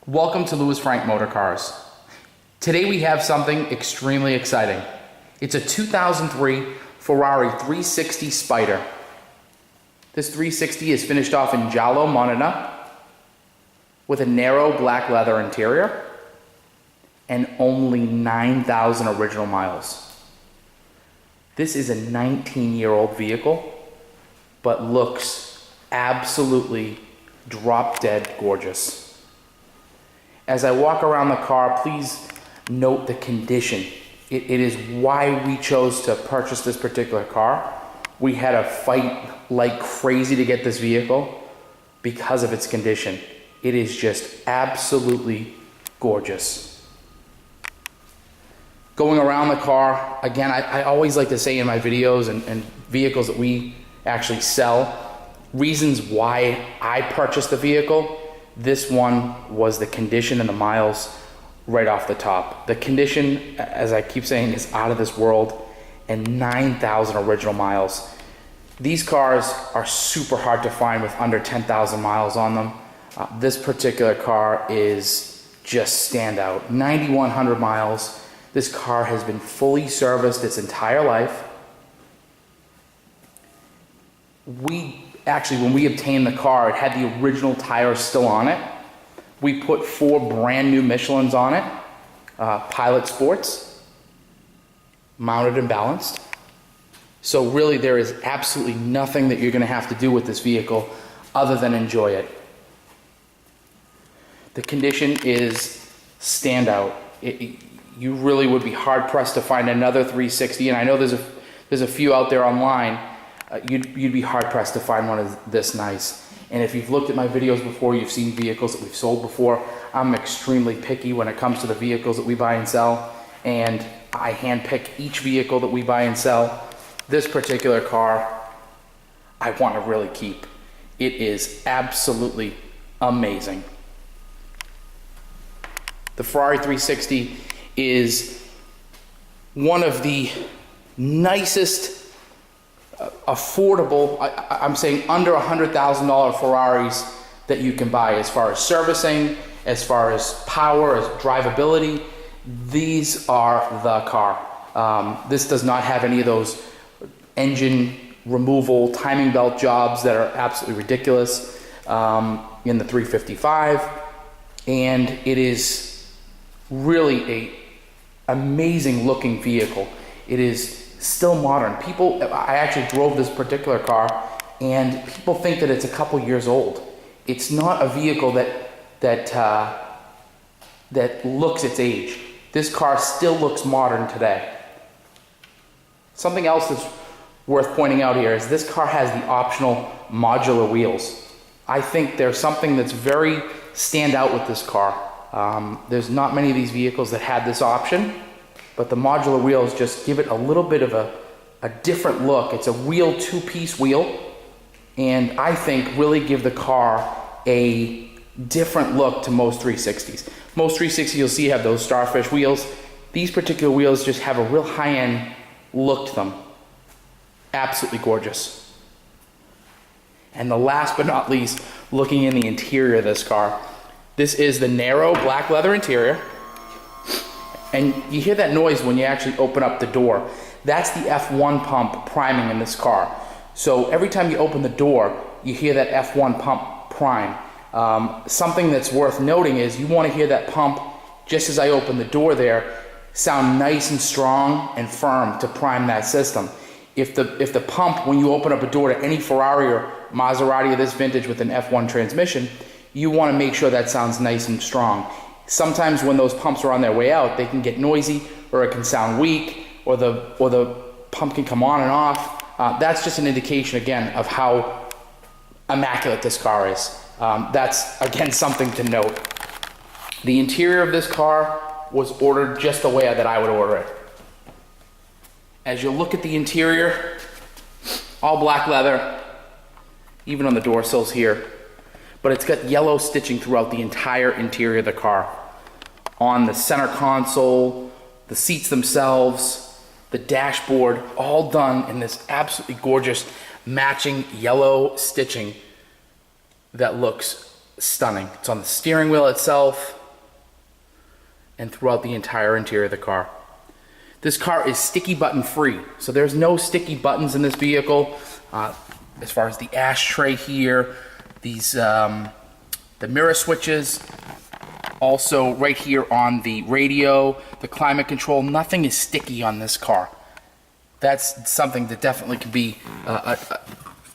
Welcome to Louis Frank Motorcars. Today we have something extremely exciting. It's a 2003 Ferrari 360 Spider. This 360 is finished off in giallo moneta with a narrow black leather interior and only 9,000 original miles. This is a 19-year-old vehicle, but looks absolutely drop-dead gorgeous. As I walk around the car, please note the condition. It is why we chose to purchase this particular car. We had to fight like crazy to get this vehicle because of its condition. It is just absolutely gorgeous. Going around the car, again, I always like to say in my videos and vehicles that we actually sell, reasons why I purchased the vehicle. This one was the condition and the miles right off the top. The condition, as I keep saying, is out of this world, and 9,000 original miles. These cars are super hard to find with under 10,000 miles on them. This particular car is just standout. 9,100 miles. This car has been fully serviced its entire life. Actually, when we obtained the car, it had the original tires still on it. We put 4 brand new Michelins on it, Pilot Sports, mounted and balanced. So really there is absolutely nothing that you're gonna have to do with this vehicle other than enjoy it. The condition is standout. You really would be hard pressed to find another 360, and I know there's a few out there online. You'd be hard-pressed to find one this nice. And if you've looked at my videos before, you've seen vehicles that we've sold before. I'm extremely picky when it comes to the vehicles that we buy and sell, and I handpick each vehicle that we buy and sell. This particular car, I want to really keep. It is absolutely amazing. The Ferrari 360 is one of the nicest, affordable, I'm saying under $100,000 Ferraris that you can buy as far as servicing, as far as power, as drivability. These are the car. This does not have any of those engine removal timing belt jobs that are absolutely ridiculous in the 355, and it is really a amazing looking vehicle. It is still modern. I actually drove this particular car, and people think that it's a couple years old. It's not a vehicle that looks its age. This car still looks modern today. Something else that's worth pointing out here is this car has the optional modular wheels. I think there's something that's very stand out with this car. There's not many of these vehicles that had this option, but the modular wheels just give it a little bit of a different look. It's a real 2-piece wheel, and I think really give the car a different look to most 360s. Most 360s you'll see have those starfish wheels. These particular wheels just have a real high-end look to them. Absolutely gorgeous. And the last but not least, looking in the interior of this car, this is the narrow black leather interior. And you hear that noise when you actually open up the door. That's the F1 pump priming in this car. So every time you open the door, you hear that F1 pump prime. Something that's worth noting is you want to hear that pump, just as I open the door there, sound nice and strong and firm to prime that system. If the pump, when you open up a door to any Ferrari or Maserati of this vintage with an F1 transmission, you want to make sure that sounds nice and strong. Sometimes when those pumps are on their way out, they can get noisy, or it can sound weak, or the pump can come on and off. That's just an indication, again, of how immaculate this car is. That's, again, something to note. The interior of this car was ordered just the way that I would order it. As you look at the interior, all black leather, even on the door sills here. But it's got yellow stitching throughout the entire interior of the car. On the center console, the seats themselves, the dashboard, all done in this absolutely gorgeous matching yellow stitching that looks stunning. It's on the steering wheel itself and throughout the entire interior of the car. This car is sticky button free, so there's no sticky buttons in this vehicle. As far as the ashtray here, these the mirror switches, also right here on the radio, the climate control, nothing is sticky on this car. That's something that definitely can be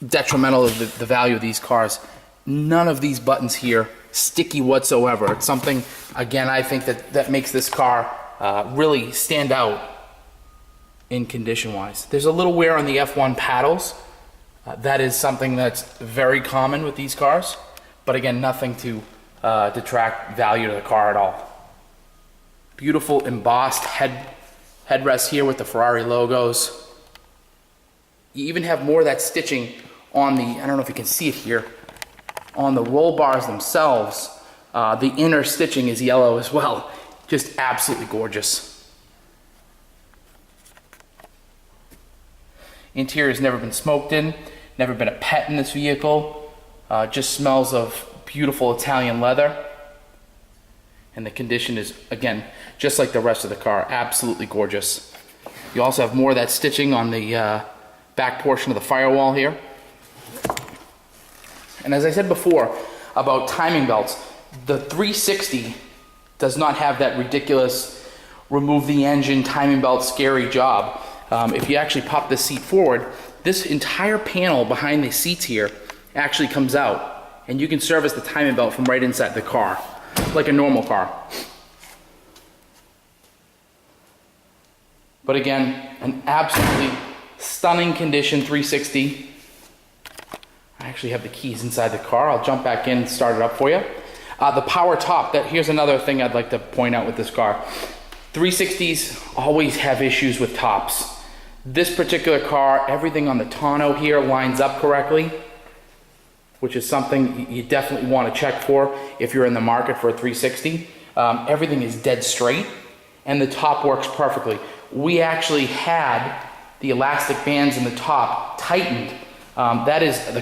detrimental of the value of these cars. None of these buttons here sticky whatsoever. It's something, again, I think that makes this car really stand out in condition-wise. There's a little wear on the F1 paddles. That is something that's very common with these cars, but again, nothing to detract value to the car at all. Beautiful embossed headrest here with the Ferrari logos. You even have more of that stitching on the, I don't know if you can see it here, on the roll bars themselves. The inner stitching is yellow as well. Just absolutely gorgeous. Interior has never been smoked in, never been a pet in this vehicle. Just smells of beautiful Italian leather. And the condition is, again, just like the rest of the car, absolutely gorgeous. You also have more of that stitching on the back portion of the firewall here. And as I said before about timing belts, the 360 does not have that ridiculous remove the engine timing belt scary job. If you actually pop this seat forward, this entire panel behind the seats here actually comes out, and you can service the timing belt from right inside the car, like a normal car. But again, an absolutely stunning condition 360. I actually have the keys inside the car. I'll jump back in and start it up for you. The power top, here's another thing I'd like to point out with this car. 360s always have issues with tops. This particular car, everything on the tonneau here lines up correctly, which is something you definitely want to check for if you're in the market for a 360. Everything is dead straight, and the top works perfectly. We actually had the elastic bands in the top tightened. That is the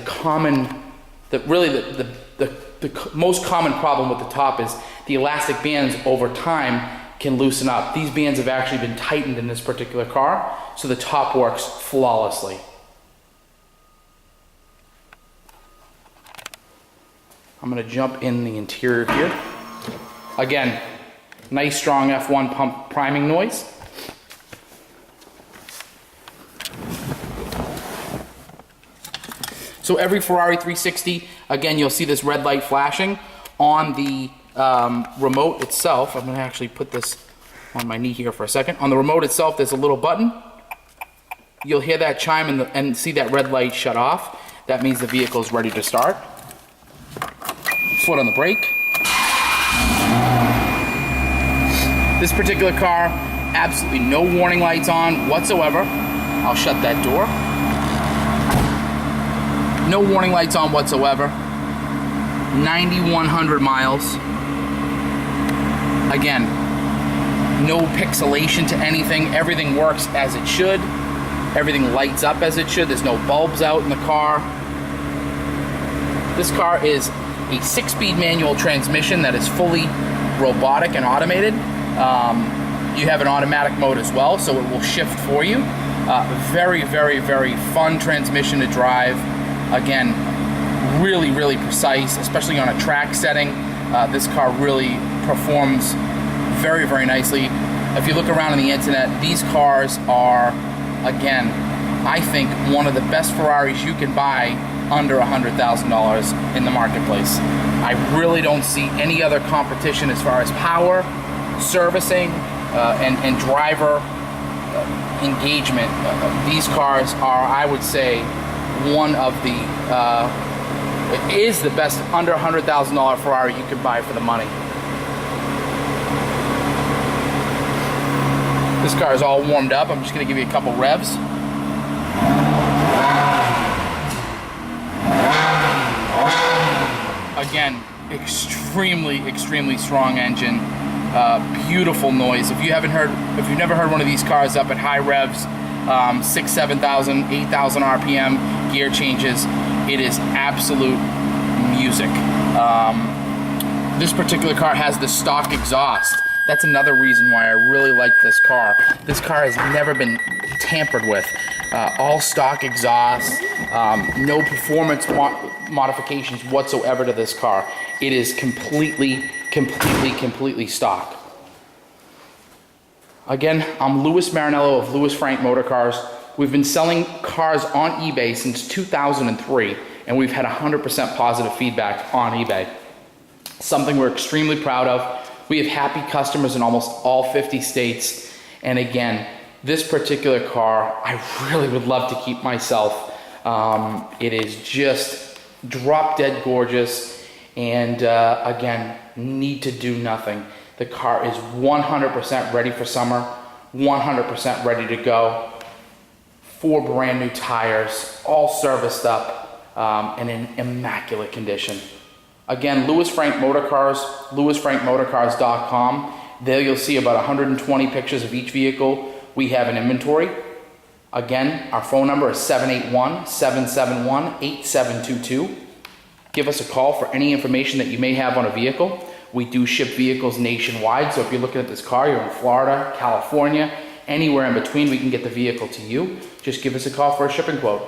most common problem with the top is the elastic bands over time can loosen up. These bands have actually been tightened in this particular car, so the top works flawlessly. I'm going to jump in the interior here. Again, nice strong F1 pump priming noise. So every Ferrari 360, again, you'll see this red light flashing on the remote itself. I'm going to actually put this on my knee here for a second. On the remote itself, there's a little button. You'll hear that chime and see that red light shut off. That means the vehicle is ready to start. Foot on the brake. This particular car, absolutely no warning lights on whatsoever. I'll shut that door. No warning lights on whatsoever. 9,100 miles. Again, no pixelation to anything. Everything works as it should. Everything lights up as it should. There's no bulbs out in the car. This car is a 6-speed manual transmission that is fully robotic and automated. You have an automatic mode as well, so it will shift for you. Very, very, very fun transmission to drive. Again, really, really precise, especially on a track setting. This car really performs very, very nicely. If you look around on the internet, these cars are, again, I think one of the best Ferraris you can buy under $100,000 in the marketplace. I really don't see any other competition as far as power, servicing, and driver engagement. These cars are, I would say, one of the, it is the best under $100,000 Ferrari you could buy for the money. This car is all warmed up. I'm just going to give you a couple revs. Again, extremely, extremely strong engine. Beautiful noise. If you've never heard one of these cars up at high revs, 6,000, 7,000, 8,000 RPM, gear changes, it is absolute music. This particular car has the stock exhaust. That's another reason why I really like this car. This car has never been tampered with. All stock exhaust, no performance modifications whatsoever to this car. It is completely stock. Again, I'm Louis Marinello of Louis Frank Motorcars. We've been selling cars on eBay since 2003, and we've had 100% positive feedback on eBay. Something we're extremely proud of. We have happy customers in almost all 50 states. And again, this particular car, I really would love to keep myself. It is just drop dead gorgeous, and again, need to do nothing. The car is 100% ready for summer, 100% ready to go. 4 brand new tires, all serviced up, and in immaculate condition. Again, Louis Frank Motorcars, louisfrankmotorcars.com. There you'll see about 120 pictures of each vehicle we have in inventory. Again, our phone number is 781-771-8722. Give us a call for any information that you may have on a vehicle. We do ship vehicles nationwide, so if you're looking at this car, you're in Florida, California, anywhere in between, we can get the vehicle to you. Just give us a call for a shipping quote.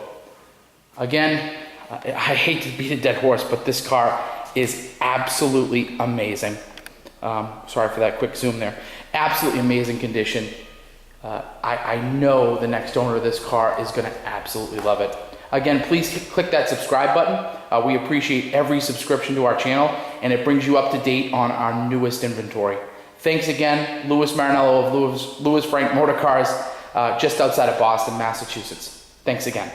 Again, I hate to beat a dead horse, but this car is absolutely amazing. Sorry for that quick zoom there. Absolutely amazing condition. I know the next owner of this car is going to absolutely love it. Again, please click that subscribe button. We appreciate every subscription to our channel, and it brings you up to date on our newest inventory. Thanks again, Louis Marinello of Louis Frank Motorcars, just outside of Boston, Massachusetts. Thanks again.